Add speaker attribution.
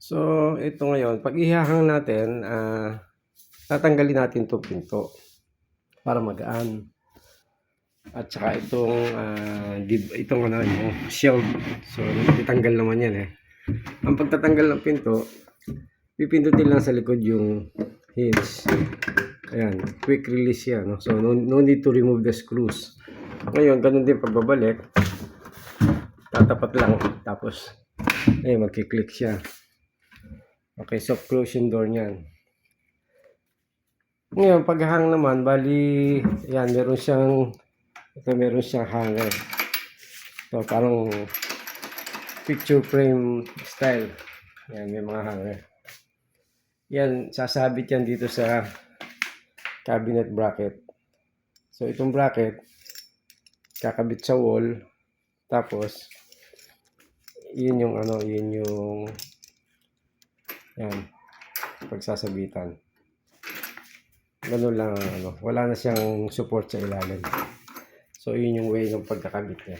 Speaker 1: So, ito ngayon, pag ihahang natin, tatanggalin natin 'tong pinto para magaan. At saka itong, itong ano, yung shield. So, itanggal naman yan eh. Ang pagtatanggal ng pinto, pipindutin lang sa likod yung hinge. Ayan, quick release yan. No? So, no need to remove the screws. Ngayon, ganun din pagbabalik. Tatapat lang. Tapos, magkiklik siya. Okay, soft close yung door niyan. Ngayon, paghang naman, bali, yan, meron siyang hanger. So, parang picture frame style. Yan, may mga hanger. Yan, sasabit yan dito sa cabinet bracket. So, itong bracket, kakabit sa wall. Tapos, yun yung yan, pagsasabitan. Ganun lang, wala na siyang support sa ilalim. So, yun yung way ng pagkakabit niya.